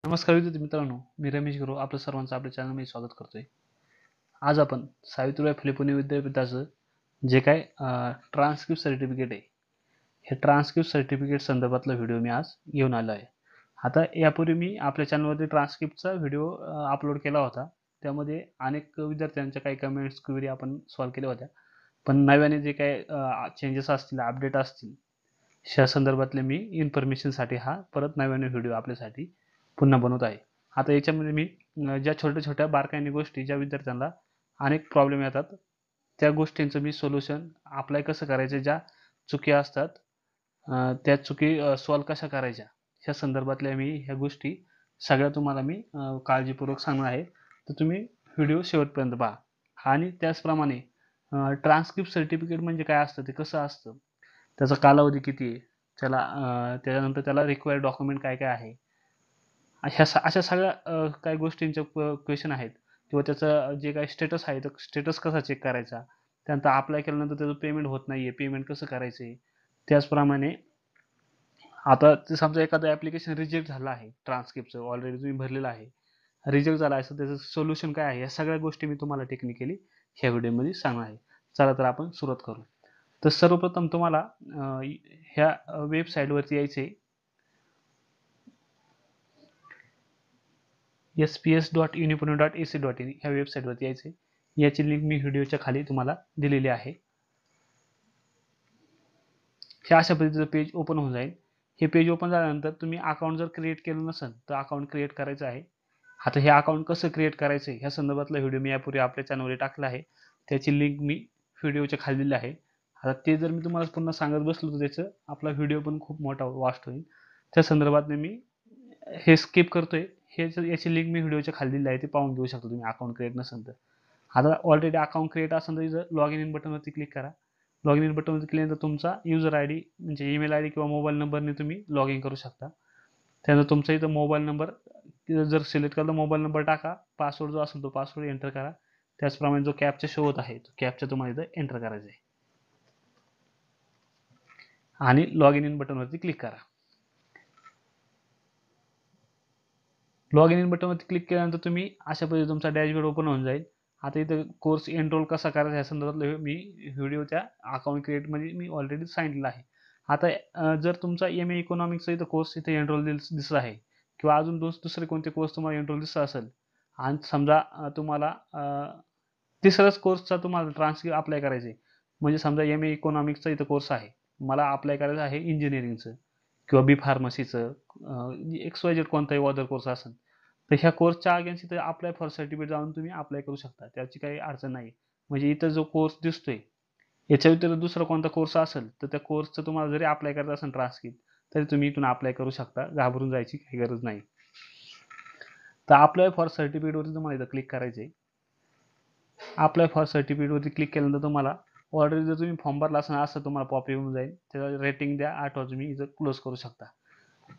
नमस्कार विद्यार्थी मित्रांनो, मी रमेश गुरु आपलं सर्वांचं आपल्या चॅनलमध्ये स्वागत करतोय. आज आपण सावित्रीबाई फुले पुणे विद्यापीठाचं जे काय ट्रान्सक्रिप्ट सर्टिफिकेट आहे, हे ट्रान्सक्रिप्ट सर्टिफिकेट संदर्भातला व्हिडिओ मी आज घेऊन आलो आहे. आता यापूर्वी मी आपल्या चॅनलवरती ट्रान्सक्रिप्टचा व्हिडिओ अपलोड केला होता. त्यामध्ये अनेक विद्यार्थ्यांच्या काही कमेंट्स क्वेरी आपण सॉल्व्ह केल्या होत्या. पण नव्याने जे काही चेंजेस असतील, अपडेट असतील, ह्या संदर्भातले मी इन्फॉर्मेशनसाठी हा परत नव्याने व्हिडिओ आपल्यासाठी पुन्हा बनवत आहे. आता याच्यामध्ये मी ज्या छोट्या-छोट्या बारकाईने गोष्टी ज्या विद्यार्थ्यांना अनेक प्रॉब्लेम येतात, त्या गोष्टींचं मी सोल्युशन अप्लाय कसं करायचं, ज्या चुकी असतात त्या चुकी सॉल्व्ह कशा करायच्या, ह्या संदर्भातल्या मी ह्या गोष्टी सगळ्या तुम्हाला मी काळजीपूर्वक सांगणार आहे. तर तुम्ही व्हिडिओ शेवटपर्यंत पहा. आणि त्याचप्रमाणे ट्रान्सक्रिप्ट सर्टिफिकेट म्हणजे काय असतं, ते कसं असतं, त्याचा कालावधी किती आहे, त्याच्यानंतर त्याला रिक्वायर्ड डॉक्युमेंट काय काय आहे, अशा सगळ्या काही गोष्टींचे क्वेश्चन आहेत किंवा त्याचं जे काही स्टेटस आहे, तर स्टेटस कसा चेक करायचा, त्यानंतर अप्लाय केल्यानंतर त्याचं पेमेंट होत नाहीये, पेमेंट कसं करायचं. त्याचप्रमाणे आता ते समजा एखादं ॲप्लिकेशन रिजेक्ट झालं आहे, ट्रान्सक्रिप्टचं ऑलरेडी तुम्ही भरलेलं आहे, रिजेक्ट झाला आहे, तर त्याचं सोल्युशन काय आहे, या सगळ्या गोष्टी मी तुम्हाला टेक्निकली ह्या व्हिडिओमध्ये सांगणार आहे. चला तर आपण सुरुवात करू. तर सर्वप्रथम तुम्हाला ह्या वेबसाईटवरती यायचे, sps.unipune.ac.in ह्या वेबसाईटवरती यायचे. याची लिंक मी व्हिडिओच्या खाली तुम्हाला दिलेली आहे. हे अशा पद्धतीचं पेज ओपन होऊन जाईल. हे पेज ओपन झाल्यानंतर तुम्ही अकाउंट जर क्रिएट केलं नसेल तर अकाउंट क्रिएट करायचं आहे. आता हे अकाउंट कसं क्रिएट करायचं ह्या संदर्भातला व्हिडिओ मी यापूर्वी आपल्या चॅनलवर टाकला आहे. त्याची लिंक मी व्हिडिओच्या खाली दिली आहे. आता ते जर मी तुम्हाला पुन्हा सांगत बसलो तर त्याचं आपला व्हिडिओ पण खूप मोठा वास्ट होईल. त्या संदर्भात मी हे स्किप करतोय. याची लिंक मी व्हिडिओच्या खाली दिली आहे, ते पाहून घेऊ शकता तुम्ही अकाउंट क्रिएट नसेल तर. आता ऑलरेडी अकाउंट क्रिएट असेल तर इथं लॉग इन बटनवरती क्लिक करा. लॉग इन बटनवरती क्लिक केल्यानंतर तुमचा युजर आय डी म्हणजे ईमेल आय डी किंवा मोबाईल नंबरने तुम्ही लॉग इन करू शकता. त्यानंतर तुमचा इथं मोबाईल नंबर जर सिलेक्ट केला तर मोबाईल नंबर टाका. पासवर्ड जो असेल तो पासवर्ड एंटर करा. त्याचप्रमाणे जो कॅपचा शो होत आहे तो कॅपचा तुम्हाला इथं एंटर करायचा आहे आणि लॉग इन बटनवरती क्लिक करा. लॉग इन बटनवरती क्लिक केल्यानंतर तुम्ही अशा पद्धतीने तुमचा डॅशबोर्ड ओपन होऊन जाईल. आता इथं कोर्स एनरोल कसा करायचा या संदर्भातलं मी व्हिडिओच्या अकाउंट क्रिएटमध्ये मी ऑलरेडी सांगितलं आहे. आता जर तुमचा MA इकॉनॉमिक्सचा इथं कोर्स इथे एनरोल दिसत आहे किंवा अजून दुसरे कोणते कोर्स तुम्हाला एनरोल दिसत असेल आणि समजा तुम्हाला तिसऱ्याच कोर्सचा तुम्हाला ट्रान्सक्रिप्ट अप्लाय करायचं आहे, म्हणजे समजा MA इकॉनॉमिक्सचा इथं कोर्स आहे, मला अप्लाय करायचं आहे इंजिनिअरिंगचं किंवा बी फार्मसीचं, XYZ कोणताही अदर कोर्स असेल, तर ह्या कोर्सच्या अगेन्स्ट इथं अप्लाय फॉर सर्टिफिकेट जाऊन तुम्ही अप्लाय करू शकता. त्याची काही अडचण नाही. म्हणजे इथं जो कोर्स दिसतोय याच्या व्यतिरिक्त दुसरा कोणता कोर्स असेल तर त्या कोर्सचं तुम्हाला जरी अप्लाय करायचं असेल ट्रान्सक्रिप्ट, तरी तुम्ही इथून अप्लाय करू शकता. घाबरून जायची काही गरज नाही. तर अप्लाय फॉर सर्टिफिकेटवरती तुम्हाला इथं क्लिक करायचं आहे. अप्लाय फॉर सर्टिफिकेटवरती क्लिक केल्यानंतर तुम्हाला ऑलरेडी जर तुम्ही फॉर्म भरला असेल असं तुम्हाला पॉप येऊन जाईल. त्याला रेटिंग द्या 8 वर तुम्ही इथं क्लोज करू शकता.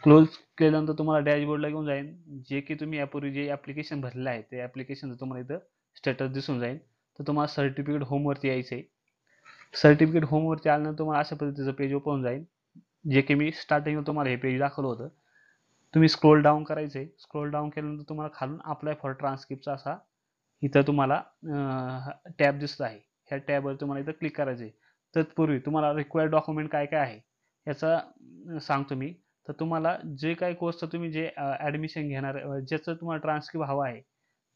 क्लोज केल्यानंतर तुम्हाला डॅशबोर्डला घेऊन जाईल. जे की तुम्ही यापूर्वी जे ॲप्लिकेशन भरलेलं आहे ते ॲप्लिकेशनचं तुम्हाला इथं स्टेटस दिसून जाईल. तर तुम्हाला सर्टिफिकेट होमवरती यायचं आहे. सर्टिफिकेट होमवरती आल्यानंतर तुम्हाला अशा पद्धतीचं पेज ओपन होऊन जाईल, जे की मी स्टार्टिंगला तुम्हाला हे पेज दाखवलं होतं. तुम्ही स्क्रोल डाऊन करायचं आहे. स्क्रोल डाऊन केल्यानंतर तुम्हाला खालून अप्लाय फॉर ट्रान्सक्रिप्टचा असा इथं तुम्हाला टॅब दिसत आहे. ह्या टॅबवर तुम्हाला इथं क्लिक करायचं आहे. तत्पूर्वी तुम्हाला रिक्वायर्ड डॉक्युमेंट काय काय आहे याचा सांगतो मी. तर तुम्हाला जे काही कोर्सचं तुम्ही जे ॲडमिशन घेणार, ज्याचं तुम्हाला ट्रान्सक्रिप्ट हवा आहे,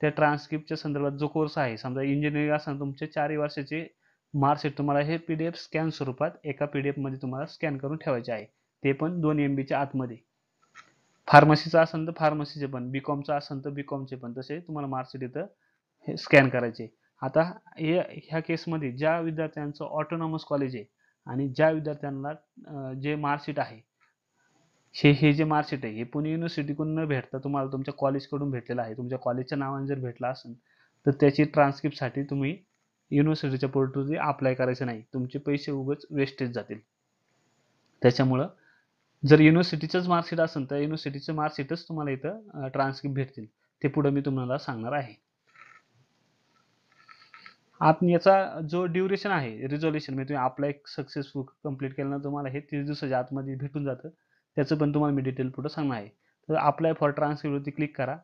त्या ट्रान्सक्रिप्टच्या संदर्भात जो कोर्स आहे, समजा इंजिनिअरिंग असेल तुमचे 4 वर्षाचे मार्कशीट तुम्हाला हे PDF स्कॅन स्वरूपात एका PDF मध्ये तुम्हाला स्कॅन करून ठेवायचे आहे. ते पण 2 MBच्या आतमध्ये. फार्मसीचं असेल तर फार्मसीचे पण, BComचं असेल तर BComचे पण, तसे तुम्हाला मार्कशीट इथं हे स्कॅन करायचे. आता ह्या केसमध्ये ज्या विद्यार्थ्यांचं ऑटोनॉमस कॉलेज आहे आणि ज्या विद्यार्थ्यांना जे मार्कशीट आहे, हे जे मार्कशीट आहे हे पुणे युनिव्हर्सिटीकडून न भेटता तुम्हाला तुमच्या कॉलेजकडून भेटलेलं आहे. तुमच्या कॉलेजच्या नावाने जर भेटला असेल तर त्याची ट्रान्सक्रिप्टसाठी तुम्ही युनिव्हर्सिटीच्या पोर्टलवरती अप्लाय करायचं नाही. तुमचे पैसे उगाच वेस्टेज जातील. त्याच्यामुळं जर युनिव्हर्सिटीचंच मार्कशीट असेल तर युनिव्हर्सिटीचं मार्कशीटच तुम्हाला इथं ट्रान्सक्रिप्ट भेटतील. ते पुढे मी तुम्हाला सांगणार आहे. आपण याचा जो ड्युरेशन आहे, रिझोल्युशन म्हणजे तुम्ही अप्लाय सक्सेसफुल कंप्लीट केल्यानंतर तुम्हाला हे 30 दिवसाच्या आतमध्ये भेटून जातं. त्याचं पण तुम्हाला मी डिटेल पुढे सांगणार आहे. तर अप्लाय फॉर ट्रान्सक्रिप्टवरती क्लिक करा.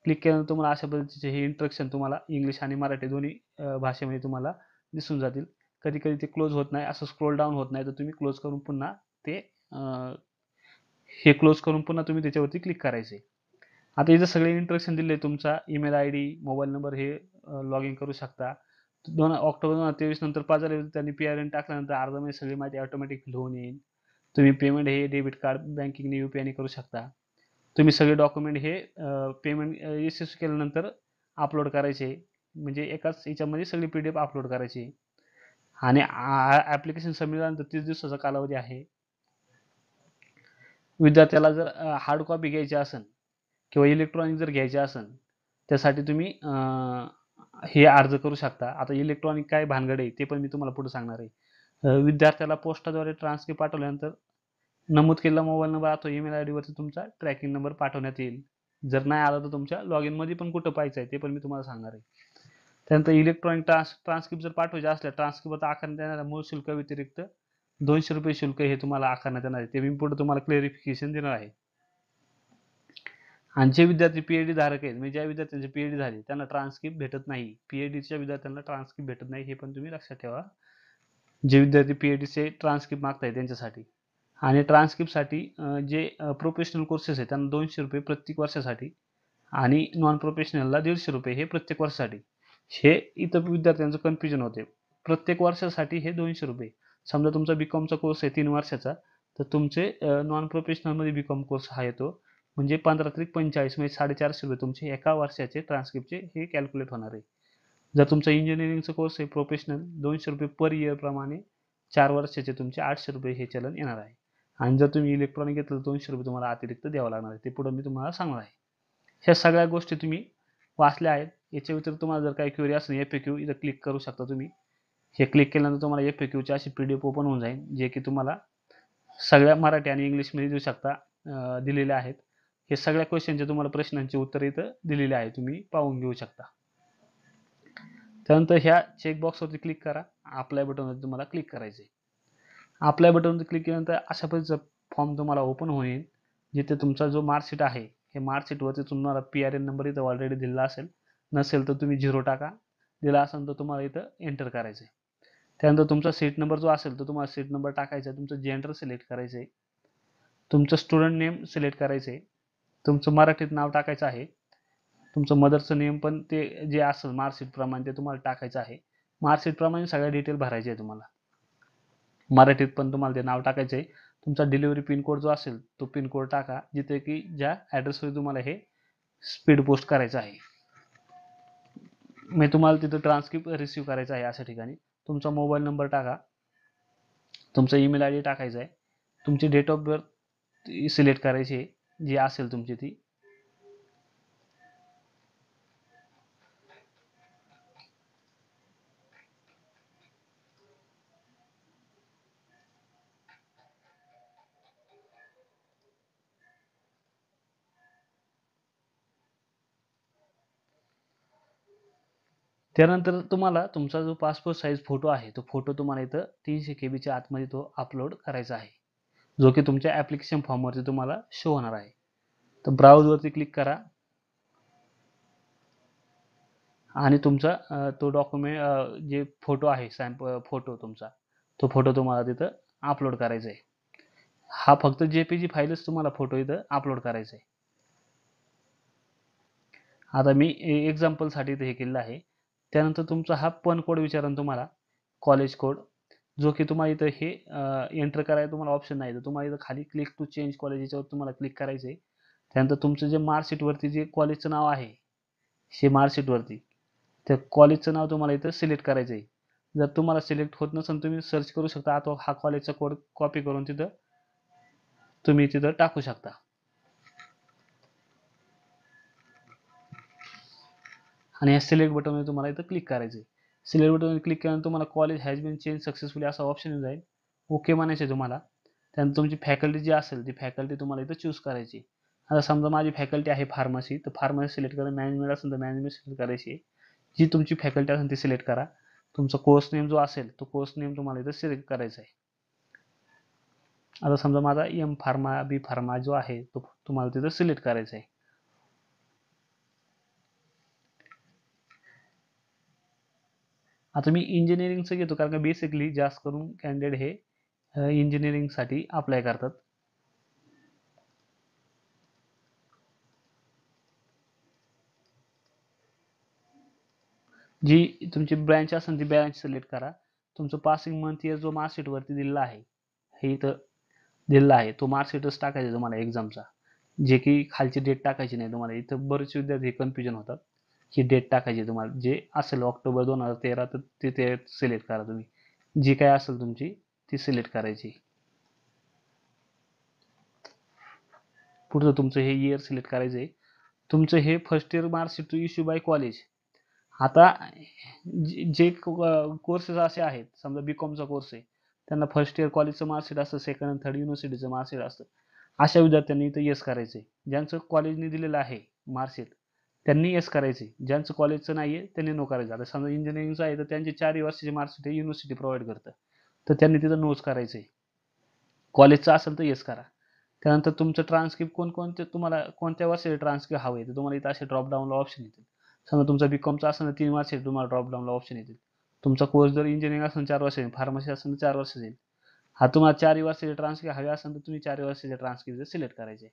क्लिक केल्यानंतर तुम्हाला अशा पद्धतीचे हे इंस्ट्रक्शन तुम्हाला इंग्लिश आणि मराठी दोन्ही भाषेमध्ये तुम्हाला दिसून जातील. कधी कधी ते क्लोज होत नाही, असं स्क्रोल डाऊन होत नाही, तर तुम्ही क्लोज करून पुन्हा ते हे क्लोज करून पुन्हा तुम्ही त्याच्यावरती क्लिक करायचे. आता इथं सगळे इंस्ट्रक्शन दिले, तुमचा email I D, mobile number हे लॉग इन करू शकता. 2 ऑक्टोबर 2023 नंतर 5 झाले त्यांनी PRN टाकल्यानंतर अर्जामध्ये सगळी माहिती ऑटोमॅटिक फिल होऊन येईल. तुम्ही पेमेंट हे डेबिट कार्ड, बँकिंगने, UPI करू शकता. तुम्ही सगळे डॉक्युमेंट हे पेमेंट यशस्वी केल्यानंतर अपलोड करायचे. म्हणजे एकाच याच्यामध्ये सगळी PDF अपलोड करायची आणि ॲप्लिकेशन सबमिट झाल्यानंतर 30 दिवसाचा कालावधी आहे. विद्यार्थ्याला जर हार्ड कॉपी घ्यायची असेल किंवा इलेक्ट्रॉनिक जर घ्यायचे असेल, त्यासाठी तुम्ही हे अर्ज करू शकता. आता इलेक्ट्रॉनिक काय भानगड आहे ते पण मी तुम्हाला पुढे सांगणार आहे. विद्यार्थ्याला पोस्टाद्वारे ट्रान्सक्रिप्ट पाठवल्यानंतर नमूद केलेला मोबाईल नंबर अथवा ईमेल आय डीवरती तुमचा ट्रॅकिंग नंबर पाठवण्यात येईल. जर नाही आला तर तुमच्या लॉग इनमध्ये पण कुठं पाहायचं आहे ते पण मी तुम्हाला सांगणार आहे. त्यानंतर इलेक्ट्रॉनिक ट्रान्सक्रिप्ट जर पाठवायचे असल्या, ट्रान्सक्रिप्ट आकारण्यात येणाऱ्या मूळ शुल्क व्यतिरिक्त ₹200 शुल्क हे तुम्हाला आकारण्यात येणार आहे. ते मी पुढे तुम्हाला क्लेरिफिकेशन देणार आहे. आणि जे विद्यार्थी PhD धारक आहेत, म्हणजे ज्या विद्यार्थ्यांची PhD झाली त्यांना ट्रान्सक्रिप्ट भेटत नाही. PhDच्या विद्यार्थ्यांना ट्रान्सक्रिप्ट भेटत नाही, हे पण तुम्ही लक्षात ठेवा. जे विद्यार्थी PhDचे ट्रान्सक्रिप्ट मागताय त्यांच्यासाठी. आणि ट्रान्सक्रिप्टसाठी जे प्रोफेशनल कोर्सेस आहेत त्यांना ₹200 प्रत्येक वर्षासाठी आणि नॉन प्रोफेशनलला ₹150 हे प्रत्येक वर्षासाठी. हे इथं विद्यार्थ्यांचं कन्फ्युजन होते. प्रत्येक वर्षासाठी हे ₹200. समजा तुमचा BComचा कोर्स आहे 3 वर्षाचा, तर तुमचे नॉन प्रोफेशनलमध्ये BCom कोर्स हा येतो. म्हणजे 15 त्रिक 45 म्हणजे ₹450 तुमचे एका वर्षाचे ट्रान्सक्रिप्टचे हे कॅल्क्युलेट होणार आहे. जर तुमचा इंजिनिअरिंगचा कोर्स आहे प्रोफेशनल, ₹200 पर इयर प्रमाणे 4 वर्षाचे तुमचे ₹800 हे चलन येणार आहे. आणि जर तुम्ही इलेक्ट्रॉनिक घेतलं तर ₹200 तुम्हाला अतिरिक्त द्यावं लागणार आहे. ते पुढे मी तुम्हाला सांगणार आहे. ह्या सगळ्या गोष्टी तुम्ही वाचल्या आहेत. याच्या व्यतिरिक्त तुम्हाला जर काही क्वेरी असेल, FAQ इथं क्लिक करू शकता तुम्ही. हे क्लिक केल्यानंतर तुम्हाला FAQची अशी PDF ओपन होऊन जाईल, जे की तुम्हाला सगळ्या मराठी आणि इंग्लिशमध्ये देऊ शकता, दिलेले आहेत. हे सगळ्या क्वेश्चनचे तुम्हाला प्रश्नांची उत्तर इथं दिलेली आहे, तुम्ही पाहून घेऊ शकता. त्यानंतर ह्या चेकबॉक्सवरती क्लिक करा. अप्लाय बटनवरती तुम्हाला क्लिक करायचे. अप्लाय बटनवरती क्लिक केल्यानंतर अशा पद्धतीचा फॉर्म तुम्हाला ओपन होईल, जिथे तुमचा जो मार्कशीट आहे, हे मार्कशीटवरती तुम्हाला PRN नंबर इथं ऑलरेडी दिलेला असेल. नसेल तर तुम्ही 0 टाका. दिला असेल तर तुम्हाला इथं एंटर करायचं आहे. त्यानंतर तुमचा सीट नंबर जो असेल तर तुम्हाला सीट नंबर टाकायचा आहे. तुमचं जेंडर सिलेक्ट करायचं आहे. तुमचं स्टुडंट नेम सिलेक्ट करायचं आहे. तुमचं मराठीत नाव टाकायचं आहे. तुमचं मदरचं नेम पण ते जे असेल मार्कशीटप्रमाणे ते तुम्हाला टाकायचं आहे. मार्कशीटप्रमाणे सगळ्या डिटेल भरायचे आहे तुम्हाला. मराठीत पण तुम्हाला ते नाव टाकायचं आहे. तुमचा डिलिव्हरी पिनकोड जो असेल तो पिनकोड टाका, जिथे की ज्या ॲड्रेसवर तुम्हाला हे स्पीड पोस्ट करायचं आहे. मी तुम्हाला तिथं ट्रान्सक्रिप्ट रिसीव्ह करायचं आहे अशा ठिकाणी. तुमचा मोबाईल नंबर टाका. तुमचा ईमेल आय डी टाकायचा आहे. तुमची डेट ऑफ बर्थ सिलेक्ट करायची आहे, जी असेल तुमची ती. त्यानंतर तुम्हाला तुमचा जो पासपोर्ट साईज फोटो आहे, तो फोटो तुम्हाला इथं 300 KB आतमध्ये तो अपलोड करायचा आहे, जो की तुमच्या ॲप्लिकेशन फॉर्मवरती तुम्हाला शो होणार आहे. तर ब्राउजवरती क्लिक करा आणि तुमचा तो डॉक्युमेंट जे फोटो आहे, सॅम्पल फोटो तुमचा, तो फोटो तुम्हाला तिथं अपलोड करायचा आहे. हा फक्त JPG फाईलच तुम्हाला फोटो इथं अपलोड करायचा आहे. आता मी एक्झाम्पलसाठी इथे हे केलेलं आहे. त्यानंतर तुमचा हा PAN कोड विचारेल तुम्हाला, कॉलेज कोड, जो की तुम्हाला इथं हे एंटर करायला तुम्हाला ऑप्शन नाही. तर तुम्हाला इथं खाली क्लिक टू चेंज कॉलेज याच्यावर तुम्हाला क्लिक करायचं आहे. त्यानंतर तुमचं जे मार्कशीटवरती जे कॉलेजचं नाव आहे, हे मार्कशीटवरती त्या कॉलेजचं नाव तुम्हाला इथं सिलेक्ट करायचं आहे. जर तुम्हाला सिलेक्ट होत नसेल तुम्ही सर्च करू शकता, अथवा हा कॉलेजचा कोड कॉपी करून तिथं तुम्ही तिथं टाकू शकता. आणि या सिलेक्ट बटनवर तुम्हाला इथं क्लिक करायचं आहे. सिलेक्ट बटनवर क्लिक केल्यानंतर तुम्हाला college has been change successfully असा ऑप्शन येऊन जाईल. ओके म्हणायचे तुम्हाला. त्यानंतर तुमची फॅकल्टी जी असेल ती फॅकल्टी तुम्हाला इथं चूज करायची. आता समजा माझी फॅकल्टी आहे फार्मसी, तर फार्मसी सिलेक्ट करा. मॅनेजमेंट असेल तर मॅनेजमेंट सिलेक्ट करायची. जी तुमची फॅकल्टी असेल ती सिलेक्ट करा. तुमचा कोर्स नेम जो असेल तो कोर्स नेम तुम्हाला इथं सिलेक्ट करायचा आहे. आता समजा माझा एम फार्मा बी फार्मा जो आहे तो तुम्हाला तिथं सिलेक्ट करायचा आहे. आता मी इंजिनिअरिंगचं घेतो कारण का बेसिकली जास्त करून कॅन्डिडेट हे इंजिनिअरिंगसाठी अप्लाय करतात. जी तुमची ब्रँच असेल ती ब्रँच सिलेक्ट करा. तुमचं पासिंग मंथ इयर जो मार्कशीट वरती दिलेला आहे हे इथं दिलेला आहे तो मार्कशीटच टाकायचा तुम्हाला एक्झामचा, जे की खालची डेट टाकायची नाही. तुम्हाला इथं बरेच विद्यार्थी कन्फ्युजन होतात ही डेट टाकायची तुम्हाला, जे असेल ऑक्टोबर 2013 तर ते सिलेक्ट करा तुम्ही, जी काय असेल तुमची ती सिलेक्ट करायची. पुढचं तुमचं हे इयर सिलेक्ट करायचं आहे. तुमचं हे first year marksheet to issue by college. आता जे कोर्सेस असे आहेत, समजा बी कॉमचा कोर्स आहे त्यांना फर्स्ट इयर कॉलेजचं मार्कशीट असतं, सेकंड आणि थर्ड युनिव्हर्सिटीचं मार्कशीट असतं. अशा विद्यार्थ्यांनी इथं येस करायचे. ज्यांचं कॉलेजने दिलेलं आहे मार्कशीट त्यांनी येस करायचे, ज्यांचं कॉलेजचं नाही आहे त्यांनी नो करायचं. आता समजा इंजिनिअरिंगचं आहे तर त्यांचे 4 वर्षाचे मार्कशीट हे युनिव्हर्सिटी प्रोव्हाइड करतं, तर त्यांनी तिथं नोच करायचे. कॉलेजचं असेल तर येस करा. त्यानंतर तुमचं ट्रान्सक्रिप्ट कोणकोणते तुम्हाला कोणत्या वर्षाचे ट्रान्सक्रिप्ट हवे तर तुम्हाला इथं असे ड्रॉपडाऊनला ऑप्शन येतील. समजा तुमचा बीकॉमचा असेल तर 3 वर्षाचे तुम्हाला ड्रॉपडाऊनला ऑप्शन येतील. तुमचा कोर्स जर इंजिनिअरिंग असेल 4 वर्षाचे, फार्मसी असेल तर 4 वर्षाचे येईल. हा तुम्हाला 4 वर्षाचे ट्रान्सक्रिप्ट हवे असेल तर तुम्ही 4 वर्षाचे ट्रान्सक्रिप्ट सिलेक्ट करायचे.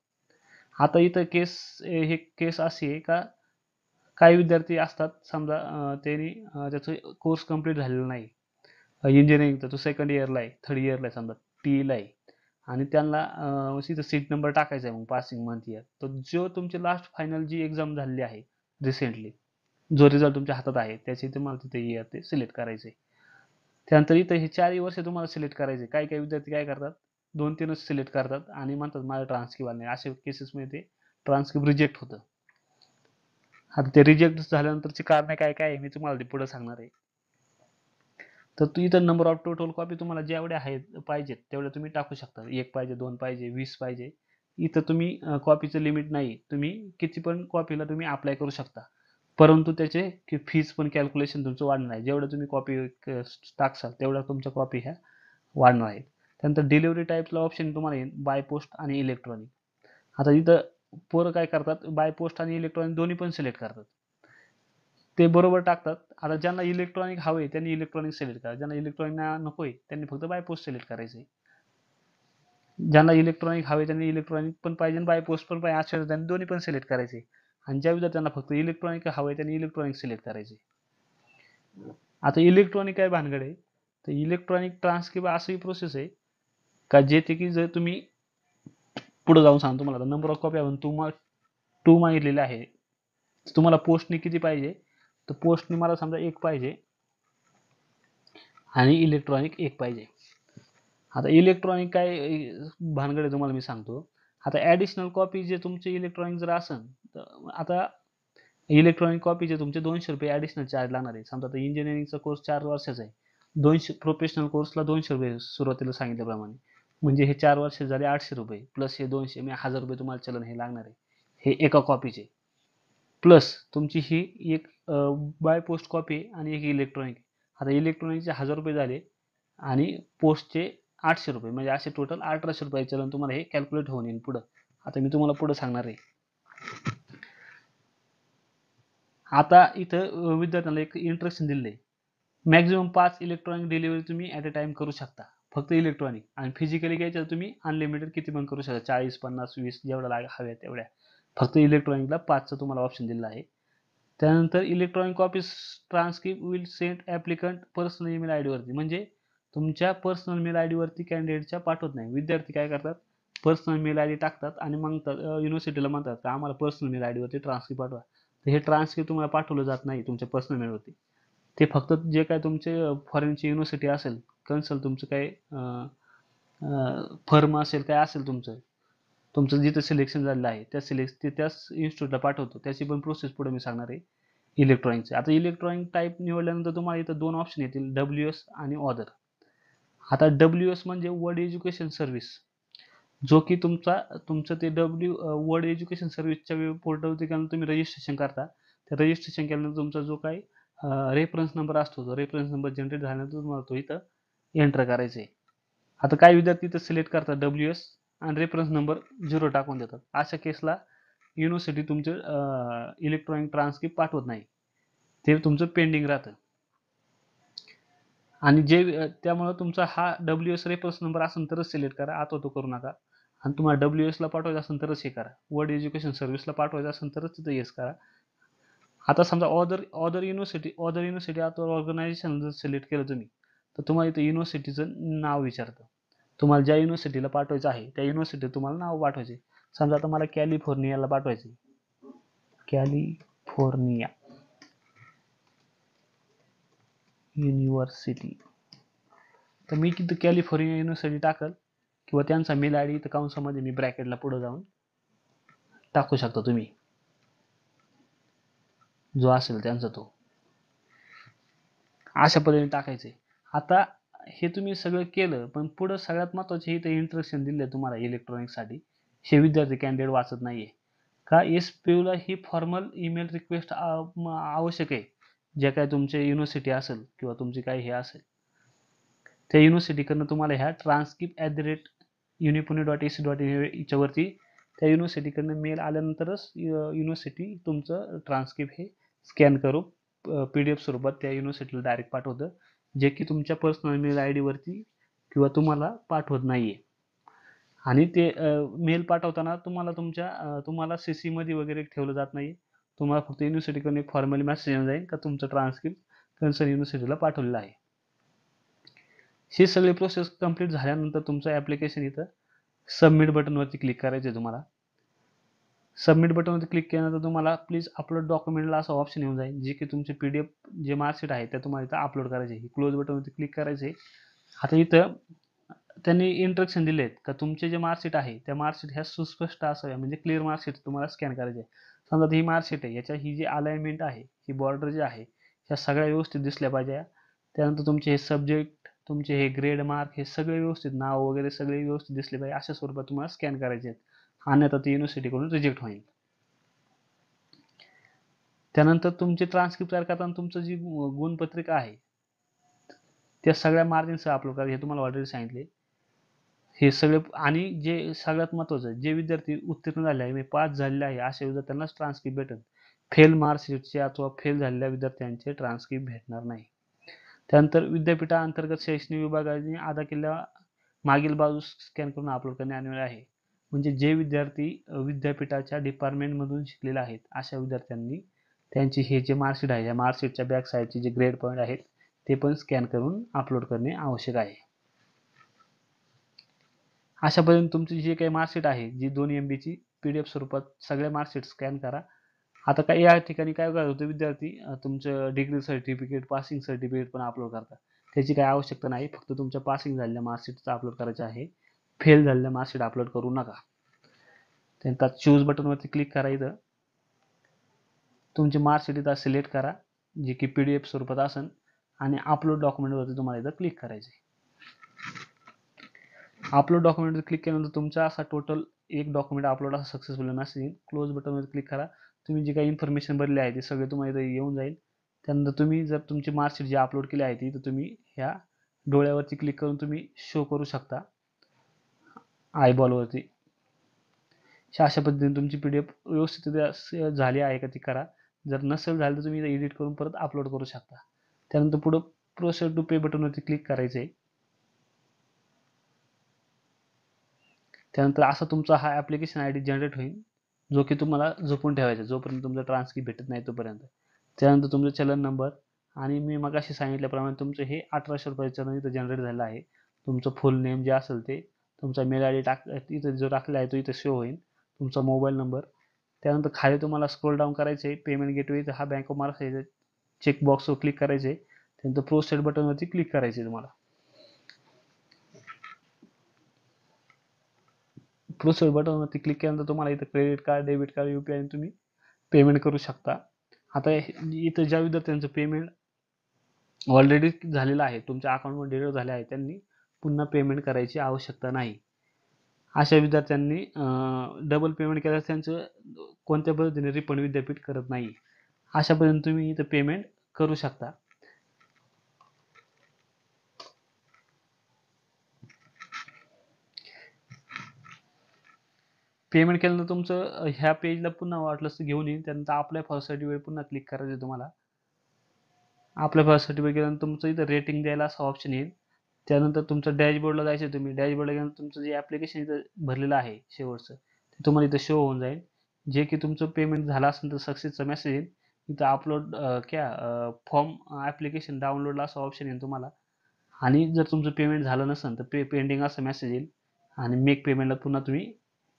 आता इथं हे केस अशी आहे का काही विद्यार्थी असतात समजा त्यांनी त्याचं कोर्स कंप्लीट झालेला नाही इंजिनिअरिंगचा, तो सेकंड इयरला आहे, थर्ड इयरला आहे, समजा टीईला आहे आणि त्यांना तिथं सीट नंबर टाकायचा आहे मग पासिंग मंथ इयर. तर जो तुमची लास्ट फायनल जी एक्झाम झालेली आहे रिसेंटली, जो रिझल्ट तुमच्या हातात आहे त्याचे तुम्हाला तिथे इयर ते सिलेक्ट करायचे. त्यानंतर इथं हे 4 वर्ष तुम्हाला सिलेक्ट करायचे. काही काही विद्यार्थी काय करतात 2-3च सिलेक्ट करतात आणि म्हणतात माझं ट्रान्सक्रिप्ट आलं नाही. अशा केसेसमध्ये ते ट्रान्सक्रिप्ट रिजेक्ट होतं. आता ते रिजेक्ट झाल्यानंतरची कारणे काय काय आहे मी तुम्हाला पुढे सांगणार आहे. तर तू इथं नंबर ऑफ टोटल कॉपी तुम्हाला जेवढ्या आहेत पाहिजेत तेवढ्या तुम्ही टाकू शकता. 1 पाहिजे, 2 पाहिजे, 20 पाहिजे. इथं तुम्ही कॉपीचं लिमिट नाही. तुम्ही किती पण कॉपीला तुम्ही अप्लाय करू शकता. परंतु त्याचे फीज पण कॅल्क्युलेशन तुमचं वाढणार आहे. जेवढं तुम्ही कॉपी टाकसाल तेवढ्या तुमच्या कॉपी ह्या वाढणार आहेत. त्यानंतर डिलिव्हरी टाईपला ऑप्शन तुम्हाला येईल बाय पोस्ट आणि इलेक्ट्रॉनिक. आता इथं पोरं काय करतात बाय पोस्ट आणि इलेक्ट्रॉनिक दोन्ही पण सिलेक्ट करतात. ते बरोबर टाकतात. आता ज्यांना इलेक्ट्रॉनिक हवे त्यांनी इलेक्ट्रॉनिक सिलेक्ट करा. ज्यांना इलेक्ट्रॉनिक नकोय त्यांनी फक्त बाय पोस्ट सिलेक्ट करायचे. ज्यांना इलेक्ट्रॉनिक हवे त्यांनी इलेक्ट्रॉनिक पण पाहिजे आणि बाय पोस्ट पण पाहिजे अशा त्यांनी दोन्ही पण सिलेक्ट करायचे. आणि ज्या विद्यार्थ्यांना फक्त इलेक्ट्रॉनिक हवे त्यांनी इलेक्ट्रॉनिक सिलेक्ट करायचे. आता इलेक्ट्रॉनिक काय भानगड आहे तर इलेक्ट्रॉनिक ट्रान्सक्रिप्ट अशी प्रोसेस आहे का जे ते की जर तुम्ही पुढे जाऊन सांगतो तुम्हाला नंबर ऑफ कॉपी आपण तुम्हाला 2 मागितलेले आहे. तुम्हाला पोस्टने किती पाहिजे तर पोस्टने मला समजा 1 पाहिजे आणि इलेक्ट्रॉनिक 1 पाहिजे. आता इलेक्ट्रॉनिक काय भानगड आहे तुम्हाला मी सांगतो. आता ॲडिशनल कॉपी जे तुमचे इलेक्ट्रॉनिक जर असेल तर आता इलेक्ट्रॉनिक कॉपीचे तुमचे ₹200 ॲडिशनल चार्ज लागणार आहे. समजा आता इंजिनिअरिंगचा कोर्स 4 वर्षाचा आहे. 200 प्रोफेशनल कोर्सला ₹200 सुरुवातीला सांगितल्याप्रमाणे. म्हणजे हे 4 वर्ष झाले ₹800 प्लस हे 200 म्हणजे ₹1000 तुम्हाला चलन हे लागणार आहे. हे एका कॉपीचे. प्लस तुमची ही एक बाय पोस्ट कॉपी आणि एक इलेक्ट्रॉनिक. आता इलेक्ट्रॉनिकचे ₹1000 झाले आणि पोस्टचे ₹800 म्हणजे असे टोटल ₹1800 चलन तुम्हाला हे कॅल्क्युलेट होऊन येईल पुढं. आता मी तुम्हाला पुढं सांगणार आहे. आता इथं विद्यार्थ्यांना एक इंस्ट्रक्शन दिलेलं आहे. मॅक्झिमम 5 इलेक्ट्रॉनिक डिलिव्हरी तुम्ही ॲट अ टाइम करू शकता. फक्त इलेक्ट्रॉनिक आणि फिजिकली घ्यायचं तर तुम्ही अनलिमिटेड किती पण करू शकता. 40, 50, 20 जेवढ्या हव्या तेवढ्या. फक्त इलेक्ट्रॉनिकला 5चं तुम्हाला ऑप्शन दिलेलं आहे. त्यानंतर electronic copies transcript will send applicant personal email ID वरती. म्हणजे तुमच्या पर्सनल मेल आयडी वरती कॅन्डिडेटच्या पाठवत नाही. विद्यार्थी काय करतात पर्सनल मेल आयडी टाकतात आणि मग युनिव्हर्सिटीला म्हणतात की आम्हाला पर्सनल मेल आयडी वरती ट्रान्सक्रिप्ट पाठवा. तर हे ट्रान्सक्रिप्ट तुम्हाला पाठवलं जात नाही तुमच्या पर्सनल मेलवरती. ते फक्त जे काय तुमचे फॉरेनची युनिव्हर्सिटी असेल, कन्सल तुमचं काय फर्म असेल काय असेल तुमचं जिथं सिलेक्शन झालेलं आहे त्याच इन्स्टिट्यूटला पाठवतो. त्याची पण प्रोसेस पुढे मी सांगणार आहे इलेक्ट्रॉनिकचे. आता इलेक्ट्रॉनिक टाईप निवडल्यानंतर तुम्हाला इथं 2 ऑप्शन येतील WS आणि ऑदर. आता WS म्हणजे वर्ल्ड एज्युकेशन सर्व्हिस, जो की तुमचं ते वर्ल्ड एज्युकेशन सर्व्हिसच्या पोर्टलवरती गेल्यानंतर तुम्ही रजिस्ट्रेशन करता. त्या रजिस्ट्रेशन केल्यानंतर तुमचा जो काही रेफरन्स नंबर असतो तो रेफरन्स नंबर जनरेट झाल्यानंतर तुम्हाला तो इथं एंटर करायचा आहे. आता काही विद्यार्थी इथं सिलेक्ट करतात WS आणि रेफरन्स नंबर 0 टाकून देतात. अशा केसला युनिव्हर्सिटी तुमचे इलेक्ट्रॉनिक ट्रान्सक्रिप्ट पाठवत नाही, ते तुमचं पेंडिंग राहतं. आणि त्यामुळे तुमचा हा WS रेफरन्स नंबर असेल तरच सिलेक्ट करा, तो करू नका. आणि तुम्हाला WS ला पाठवायचं असेल तरच हे करा. वर्ल्ड एज्युकेशन सर्व्हिसला पाठवायचं असेल तरच तिथं येस करा. आता समजा ऑदर युनिव्हर्सिटी अथवा ऑर्गनायझेशन जर सिलेक्ट केलं तुम्ही, तर तुम्हाला इथं युनिव्हर्सिटीचं नाव विचारतं. तुम्हाला ज्या युनिव्हर्सिटीला पाठवायचं आहे त्या युनिव्हर्सिटीत तुम्हाला नाव पाठवायचे. समजा आता मला कॅलिफोर्नियाला पाठवायचे, कॅलिफोर्निया युनिव्हर्सिटी, तर मी तिथं कॅलिफोर्निया युनिव्हर्सिटी टाकल किंवा त्यांचा मेल आय डी इथं कंसामध्ये मी ब्रॅकेटला पुढे जाऊन टाकू शकता तुम्ही, जो असेल त्यांचा तो. अशा पद्धतीने टाकायचे. आता हे तुम्ही सगळं केलं, पण पुढे सगळ्यात महत्त्वाचे इथे इंस्ट्रक्शन दिले तुम्हाला इलेक्ट्रॉनिक्ससाठी, हे विद्यार्थी कॅन्डिडेट वाचत नाहीये का. SPUला ही फॉर्मल ईमेल रिक्वेस्ट आवश्यक आहे. जे काय तुमचे युनिव्हर्सिटी असेल किंवा तुमची काही हे असेल त्या युनिव्हर्सिटीकडनं तुम्हाला ह्या transcript@unipune.ac.in याच्यावरती त्या युनिव्हर्सिटीकडनं मेल आल्यानंतरच युनिव्हर्सिटी तुमचं ट्रान्सक्रिप्ट हे स्कॅन करून PDF स्वरूपात त्या युनिव्हर्सिटीला डायरेक्ट पाठवतं, जे की तुमच्या पर्सनल मेल ID वरती किंवा तुम्हाला पाठवत नाहीये. आणि ते मेल पाठवताना तुम्हाला CC मध्ये वगैरे ठेवलं जात नाही. तुम्हाला फक्त युनिव्हर्सिटीकडून एक फॉर्मली मेसेज येऊन जाईल का तुमचं ट्रान्सक्रिप्ट कन्सर्न युनिव्हर्सिटीला पाठवलेलं आहे. ही सगळी प्रोसेस कंप्लीट झाल्यानंतर तुमचं ॲप्लिकेशन इथं सबमिट बटनवरती क्लिक करायचं आहे तुम्हाला. सबमिट बटनवरती क्लिक केल्यानंतर तुम्हाला प्लीज अपलोड डॉक्युमेंटला असं ऑप्शन येऊन जाईल, जे की तुमचे PDF जे मार्कशीट आहे ते तुम्हाला इथं अपलोड करायचे. क्लोज बटनवरती क्लिक करायचे. आता इथं त्यांनी इंस्ट्रक्शन दिलेत का तुमचे जे मार्कशीट आहे त्या मार्कशीट ह्या सुस्पष्ट असाव्या, म्हणजे क्लिअर मार्कशीट तुम्हाला स्कॅन करायचे. समजा ही मार्कशीट आहे, याच्या ही जी अलाइनमेंट आहे, ही बॉर्डर जी आहे, ह्या सगळ्या व्यवस्थित दिसल्या पाहिजे. त्यानंतर तुमचे हे सब्जेक्ट, तुमचे हे ग्रेड मार्क, हे सगळे व्यवस्थित नाव वगैरे सगळे व्यवस्थित दिसले पाहिजे. अशा स्वरूपात तुम्हाला स्कॅन करायचे आहेत, अन्यथा ते युनिव्हर्सिटीकडून रिजेक्ट होईल. त्यानंतर तुमचे ट्रान्सक्रिप्ट तयार करताना तुमचं जी गुणपत्रिका आहे त्या सगळ्या मार्जिनसह अपलोड करा, हे तुम्हाला ऑलरेडी सांगितले. हे सगळे, आणि जे सगळ्यात महत्त्वाचं, जे विद्यार्थी उत्तीर्ण झाले आहे, पास झालेले आहे, अशा विद्यार्थ्यांनाच ट्रान्सक्रिप्ट भेटेल. फेल मार्कशीटचे अथवा फेल झालेल्या विद्यार्थ्यांचे ट्रान्सक्रिप्ट भेटणार नाही. त्यानंतर विद्यापीठाअंतर्गत शैक्षणिक विभागाने अदा केलेल्या मागील बाजूस स्कॅन करून अपलोड करणे अनिवार्य आहे. म्हणजे जे विद्यार्थी विद्यापीठाच्या डिपार्टमेंटमधून शिकलेले आहेत अशा विद्यार्थ्यांनी त्यांची हे जे मार्कशीट आहे, या मार्कशीटच्या बॅक साईडचे जे ग्रेड पॉईंट आहेत ते पण स्कॅन करून अपलोड करणे आवश्यक आहे. अशा पद्धतीने तुमची जी काही मार्कशीट आहे, जी 2 MB PDF स्वरूपात सगळ्या मार्कशीट स्कॅन करा. आता काही या ठिकाणी काय होतं, विद्यार्थी तुमचं डिग्री सर्टिफिकेट, पासिंग सर्टिफिकेट पण अपलोड करतात. त्याची काही आवश्यकता नाही, फक्त तुमच्या पासिंग झालेल्या मार्कशीटचं अपलोड करायचं आहे. फेल झालेल्या मार्कशीट अपलोड करू नका. त्यानंतर चूज बटनवरती क्लिक करायचं. तुमची मार्कशीट इथं सिलेक्ट करा, जी की PDF स्वरूपात असेल, आणि अपलोड डॉक्युमेंटवरती तुम्हाला इथं क्लिक करायचं. अपलोड डॉक्युमेंटवर क्लिक केल्यानंतर तुमचा असा टोटल एक डॉक्युमेंट अपलोड असा सक्सेसफुल मेसेज येईल. क्लोज बटनवर क्लिक करा. तुम्ही जी काही इन्फॉर्मेशन भरली आहे ते सगळे तुम्हाला इथं येऊन जाईल. त्यानंतर तुम्ही जर तुमची मार्कशीट जी अपलोड केली आहे ती तर तुम्ही ह्या डोळ्यावरती क्लिक करून तुम्ही शो करू शकता आयबॉलवरती. अशा पद्धतीने तुमची PDF व्यवस्थित झाली आहे का ती करा. जर नसेल झाली तर तुम्ही एडिट करून परत अपलोड करू शकता. त्यानंतर पुढे प्रोसेस टू पे बटनवरती क्लिक करायचं आहे. त्यानंतर असा तुमचा हा ॲप्लिकेशन ID जनरेट होईल, जो की तुम्हाला जपून ठेवायचा जोपर्यंत तुमचं ट्रान्सक्रिप्ट भेटत नाही तोपर्यंत. त्यानंतर तुमचा चलन नंबर, आणि मी मगाशी सांगितल्याप्रमाणे तुमचं हे 1800 रुपयाचं चलन इथं जनरेट झालं आहे. तुमचं फुल नेम जे असेल ते, तुमचा मेल ID इथं जो टाकला आहे तो इथं शो होईल, तुमचा मोबाईल नंबर. त्यानंतर खाली तुम्हाला स्क्रोल डाऊन करायचं आहे. पेमेंट गेटवे हा बँक ऑफ महाराष्ट्र चेक बॉक्सवर क्लिक करायचे. त्यानंतर प्रोसेस बटनवरती क्लिक करायचे तुम्हाला. प्रोसेस बटनवरती क्लिक केल्यानंतर तुम्हाला इथं credit card, debit card, UPI तुम्ही पेमेंट करू शकता. आता इथं ज्या विद्यार्थ्यांचं पेमेंट ऑलरेडी झालेलं आहे, तुमच्या अकाउंटमध्ये डिडक्ट झाले आहे, त्यांनी पुन्हा पेमेंट करायची आवश्यकता नाही. अशा विद्यार्थ्यांनी डबल पेमेंट केल्यास त्यांचं कोणत्या पद्धतीने रिफंड विद्यापीठ करत नाही. अशा पद्धतीने तुम्ही इथं पेमेंट करू शकता. पेमेंट केल्यानंतर तुमचं ह्या पेजला पुन्हा वाटलंच तर घेऊन येईल. त्यानंतर अप्लाय फॉर सर्टिफिकेट पुन्हा क्लिक करायचं आहे तुम्हाला. अप्लाय फॉर सर्टिफिकेट केल्यानंतर तुमचं इथं रेटिंग द्यायला असा ऑप्शन येईल. त्यानंतर तुमचं डॅशबोर्डला जायचं तुम्ही. डॅशबोर्डला गेल्यानंतर तुमचं जे ॲप्लिकेशन इथं भरलेलं आहे शेवटचं, ते तुम्हाला इथं शो होऊन जाईल. जे की तुमचं पेमेंट झालं असेल तर सक्सेसचा मेसेज येईल. इथं अपलोड फॉर्म ॲप्लिकेशन डाउनलोडला असा ऑप्शन येईल तुम्हाला. आणि जर तुमचं पेमेंट झालं नसेल तर पेंडिंग असा मेसेज येईल आणि मेक पेमेंटला पुन्हा तुम्ही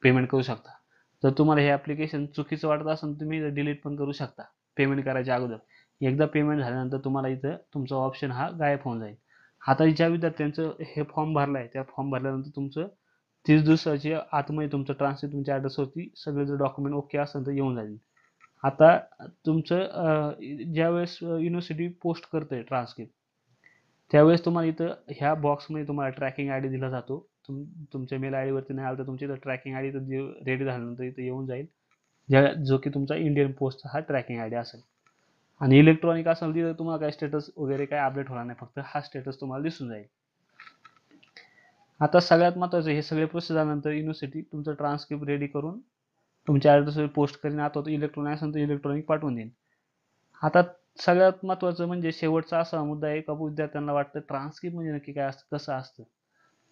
पेमेंट करू शकता. जर तुम्हाला हे ॲप्लिकेशन चुकीचं वाटत असेल तर तुम्ही डिलीट पण करू शकता पेमेंट करायच्या अगोदर. एकदा पेमेंट झाल्यानंतर तुम्हाला इथं तुमचा ऑप्शन हा गायब होऊन जाईल. आता ज्या विद्यार्थ्यांचं हे फॉर्म भरला आहे त्या फॉर्म भरल्यानंतर तुमचं 30 दिवसाच्या आतमध्ये तुमचं ट्रान्सफर तुमच्या ॲड्रेसवरती सगळे जर डॉक्युमेंट ओके असेल तर येऊन जाईल. आता तुमचं ज्यावेळेस युनिव्हर्सिटी पोस्ट करते ट्रान्सक्रिप्ट, त्यावेळेस तुम्हाला इथं ह्या बॉक्समध्ये तुम्हाला ट्रॅकिंग आय डी दिला जातो. तुमच्या मेल आय डीवरती नाही आलं तर तुमच्या इथं ट्रॅकिंग आय डी जे रेडी झाल्यानंतर इथं येऊन जाईल, जो की तुमचा इंडियन पोस्टचा हा ट्रॅकिंग आय डी असेल. आणि इलेक्ट्रॉनिक असेल तिथं तुम्हाला काही स्टेटस वगैरे काही अपडेट होणार नाही, फक्त हा स्टेटस तुम्हाला दिसून जाईल. आता सगळ्यात महत्त्वाचं, हे सगळे प्रोसेस झाल्यानंतर युनिव्हर्सिटी तुमचं ट्रान्सक्रिप्ट रेडी करून तुमच्या ॲड्रेसवर पोस्ट करीन. आता तो इलेक्ट्रॉनिक असेल तर इलेक्ट्रॉनिक पाठवून देईन. आता सगळ्यात महत्त्वाचं म्हणजे शेवटचा असा मुद्दा आहे का विद्यार्थ्यांना वाटतं ट्रान्सक्रिप्ट म्हणजे नक्की काय असतं, कसं असतं.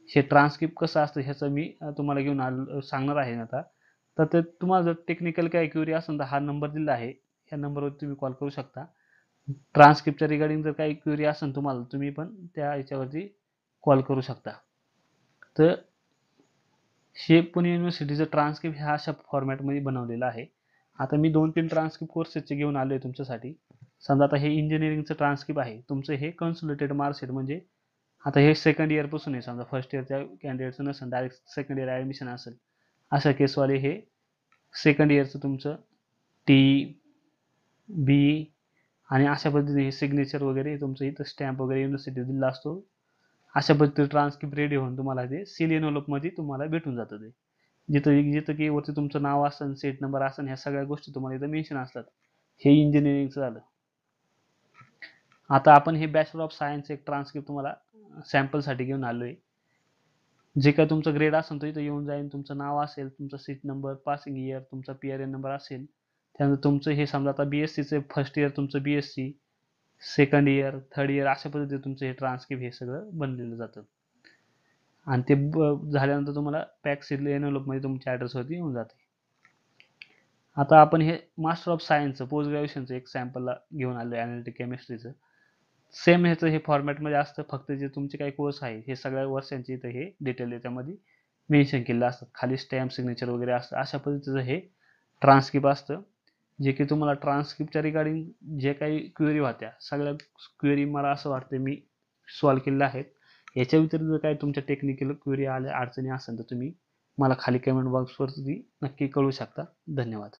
हे ट्रान्सक्रिप्ट कसं असतं ह्याचं मी तुम्हाला घेऊन सांगणार आहे आता. तर ते तुम्हाला जर टेक्निकल काही क्वेरी असेल तर हा नंबर दिला आहे, ह्या नंबरवर तुम्ही कॉल करू शकता. ट्रान्सक्रिप्टच्या रिगार्डिंग जर काही क्वेरी असेल तुम्हाला, तुम्ही पण त्या ह्याच्यावरती कॉल करू शकता. तर हे पुणे युनिव्हर्सिटीचं ट्रान्सक्रिप्ट ह्या अशा फॉर्मॅटमध्ये बनवलेलं आहे. आता मी 2-3 ट्रान्सक्रिप्ट कोर्सेसचे घेऊन आलो आहे तुमच्यासाठी. समजा आता हे इंजिनिअरिंगचं ट्रान्सक्रिप्ट आहे. तुमचं हे कन्सोलिडेटेड मार्कशीट म्हणजे आता हे सेकंड इयरपासून आहे. समजा फर्स्ट इयरच्या कॅन्डिडेटचं नसेल, डायरेक्ट सेकंड इयर ॲडमिशन असेल, अशा केसवाले हे सेकंड इयरचं तुमचं टी, बी आणि अशा पद्धतीने हे सिग्नेचर वगैरे तुमचं इथं स्टॅम्प वगैरे युनिव्हर्सिटी दिला असतो. अशा पद्धतीने ट्रान्सक्रिप्ट रेडी होऊन तुम्हाला ते सील एनव्हलपमध्ये तुम्हाला भेटून जातं ते. जिथं जिथं की वरती तुमचं नाव असेल, सीट नंबर असेल, ह्या सगळ्या गोष्टी तुम्हाला इथं मेन्शन असतात. हे इंजिनिअरिंगचं झालं. आता आपण हे बॅचलर ऑफ सायन्स एक ट्रान्सक्रिप्ट तुम्हाला सॅम्पलसाठी घेऊन आलो आहे. जे काय तुमचं ग्रेड असेल तो इथं येऊन जाईल. तुमचं नाव असेल, तुमचा सीट नंबर, पासिंग इयर, तुमचा PRN नंबर असेल. त्यानंतर तुमचं हे समजा आता BSCचं फर्स्ट इयर तुमचं BSc, second year, third year अशा पद्धतीने तुमचं हे ट्रान्सक्रिप्ट हे सगळं बनलेलं जातं. आणि ते झाल्यानंतर तुम्हाला पॅक सील एनव्हलपमध्ये तुमच्या ॲड्रेसवरती येऊन जाते. आता आपण हे मास्टर ऑफ सायन्सचं पोस्ट ग्रॅज्युएशनचं एक सॅम्पलला घेऊन आलो आहे ॲनालिटिक केमिस्ट्रीचं. सेम ह्याचं हे फॉर्मॅटमध्ये असतं, फक्त जे तुमचे काही कोर्स आहे हे सगळ्या वर्षांचे इथं हे डिटेल याच्यामध्ये मेन्शन केलेलं असतं. खाली स्टॅम्प सिग्नेचर वगैरे असतं. अशा पद्धतीचं हे ट्रान्सक्रिप्ट असतं, जे की तुम्हाला ट्रान्सक्रिप्टच्या रिगार्डिंग जे काही क्वेरी होत्या सगळ्या क्वेरी मला असं वाटतं मी सॉल्व्ह केलेल्या आहेत. याच्या व्यतिरिक्त जर काही तुमच्या टेक्निकल क्वेरी आल्या, अडचणी असेल तर तुम्ही मला खाली कमेंट बॉक्सवरती नक्की कळवू शकता. धन्यवाद.